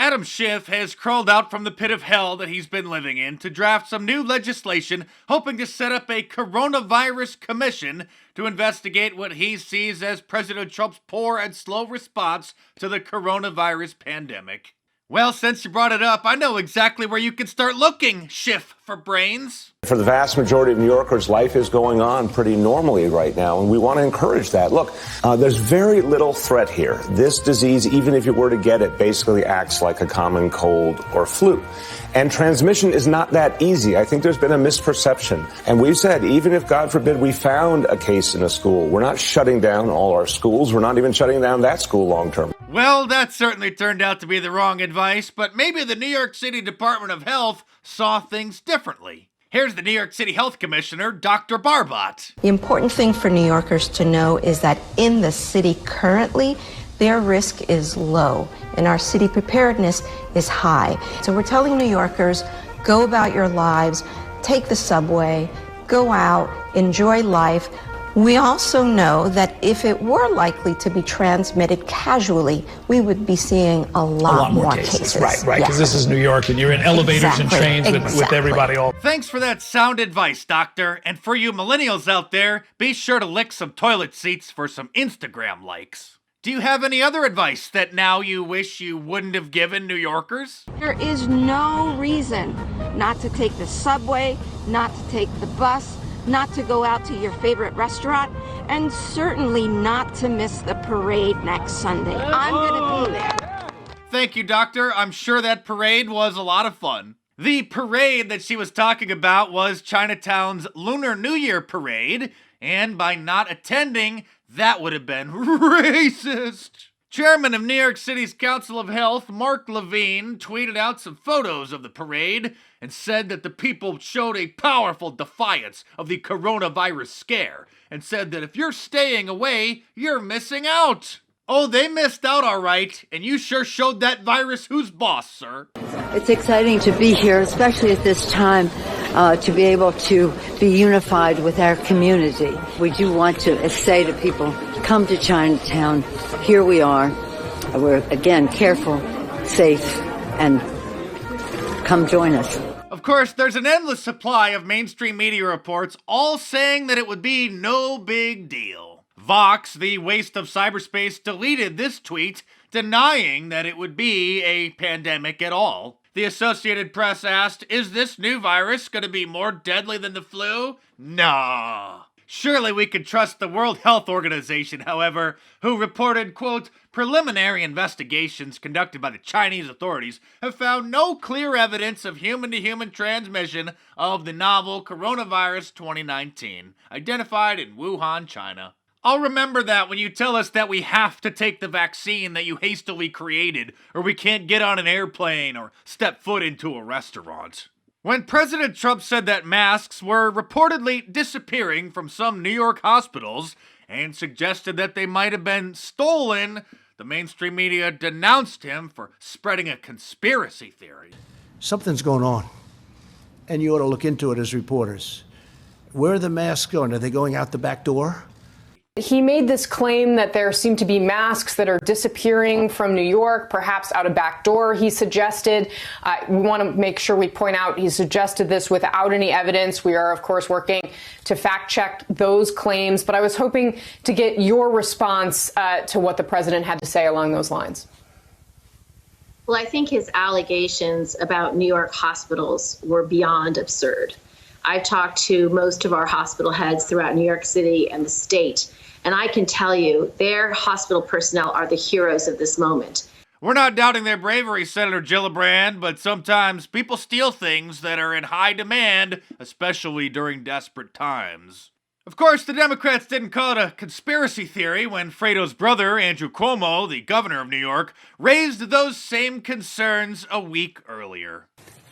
Adam Schiff has crawled out from the pit of hell that he's been living in to draft some new legislation hoping to set up a coronavirus commission to investigate what he sees as President Trump's poor and slow response to the coronavirus pandemic. Well, since you brought it up, I know exactly where you can start looking, Schiff for brains. For the vast majority of New Yorkers, life is going on pretty normally right now, and we want to encourage that. Look, there's very little threat here. This disease, even if you were to get it, basically acts like a common cold or flu. And transmission is not that easy. I think there's been a misperception. And we've said, even if, God forbid, we found a case in a school, we're not shutting down all our schools. We're not even shutting down that school long term. Well, that certainly turned out to be the wrong advice, but maybe the New York City Department of Health saw things differently. Here's the New York City Health Commissioner, Dr. Barbot. The important thing for New Yorkers to know is that in the city currently, their risk is low and our city preparedness is high. So we're telling New Yorkers, go about your lives, take the subway, go out, enjoy life. We also know that if it were likely to be transmitted casually, we would be seeing a lot more cases. Right, because this is New York and you're in elevators and trains with everybody all. Thanks for that sound advice, Doctor. And for you millennials out there, be sure to lick some toilet seats for some Instagram likes. Do you have any other advice that now you wish you wouldn't have given New Yorkers? There is no reason not to take the subway, not to take the bus, not to go out to your favorite restaurant, and certainly not to miss the parade next Sunday. I'm going to be there. Thank you, Doctor. I'm sure that parade was a lot of fun. The parade that she was talking about was Chinatown's Lunar New Year parade, and by not attending, that would have been racist. Chairman of New York City's Council of Health, Mark Levine, tweeted out some photos of the parade and said that the people showed a powerful defiance of the coronavirus scare and said that if you're staying away, you're missing out. Oh, they missed out all right, and you sure showed that virus who's boss, sir. It's exciting to be here, especially at this time, to be able to be unified with our community. We do want to say to people, come to Chinatown. Here we are. We're, again, careful, safe, and come join us. Of course, there's an endless supply of mainstream media reports all saying that it would be no big deal. Vox, the waste of cyberspace, deleted this tweet denying that it would be a pandemic at all. The Associated Press asked, is this new virus going to be more deadly than the flu? Nah. Surely we could trust the World Health Organization, however, who reported, quote, preliminary investigations conducted by the Chinese authorities have found no clear evidence of human-to-human transmission of the novel coronavirus 2019, identified in Wuhan, China. I'll remember that when you tell us that we have to take the vaccine that you hastily created, or we can't get on an airplane or step foot into a restaurant. When President Trump said that masks were reportedly disappearing from some New York hospitals and suggested that they might have been stolen, the mainstream media denounced him for spreading a conspiracy theory. Something's going on, and you ought to look into it as reporters. Where are the masks going? Are they going out the back door? He made this claim that there seem to be masks that are disappearing from New York, perhaps out a back door, he suggested. We want to make sure we point out he suggested this without any evidence. We are, of course, working to fact check those claims. But I was hoping to get your response to what the president had to say along those lines. Well, I think his allegations about New York hospitals were beyond absurd. I've talked to most of our hospital heads throughout New York City and the state, and I can tell you their hospital personnel are the heroes of this moment. We're not doubting their bravery, Senator Gillibrand, but sometimes people steal things that are in high demand, especially during desperate times. Of course, the Democrats didn't call it a conspiracy theory when Fredo's brother, Andrew Cuomo, the governor of New York, raised those same concerns a week earlier.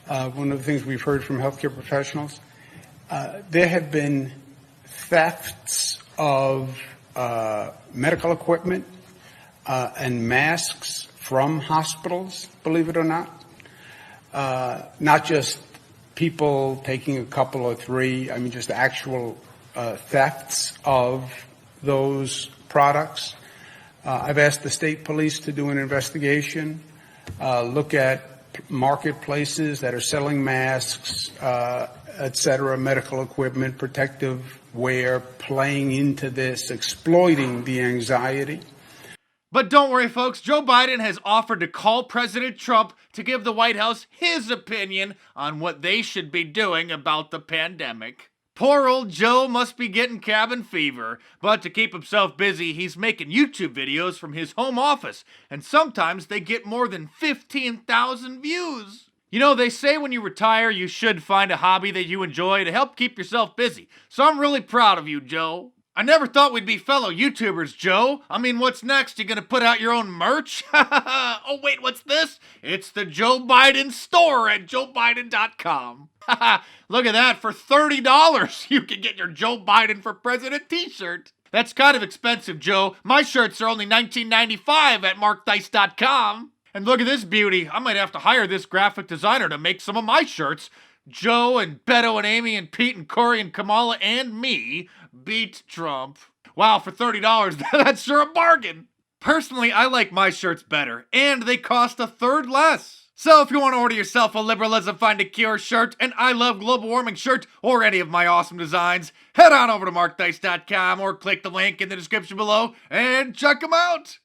One of the things we've heard from healthcare professionals, there have been thefts of medical equipment and masks from hospitals, believe it or not. Not just people taking a couple or three, I mean just actual thefts of those products. I've asked the state police to do an investigation. look at marketplaces that are selling masks, et cetera, medical equipment, protective wear, playing into this, exploiting the anxiety. But don't worry, folks. Joe Biden has offered to call President Trump to give the White House his opinion on what they should be doing about the pandemic. Poor old Joe must be getting cabin fever, but to keep himself busy, he's making YouTube videos from his home office, and sometimes they get more than 15,000 views. You know, they say when you retire, you should find a hobby that you enjoy to help keep yourself busy, so I'm really proud of you, Joe. I never thought we'd be fellow YouTubers, Joe. I mean, what's next? You gonna put out your own merch? Oh, wait, what's this? It's the Joe Biden store at joebiden.com. Look at that. For $30, you can get your Joe Biden for President t-shirt. That's kind of expensive, Joe. My shirts are only $19.95 at markdice.com. And look at this beauty. I might have to hire this graphic designer to make some of my shirts. Joe and Beto and Amy and Pete and Corey and Kamala and me beat Trump. Wow, for $30, that's sure a bargain. Personally, I like my shirts better, and they cost a third less. So if you want to order yourself a Liberalism Find a Cure shirt, an I Love Global Warming shirt, or any of my awesome designs, head on over to markdice.com or click the link in the description below and check them out.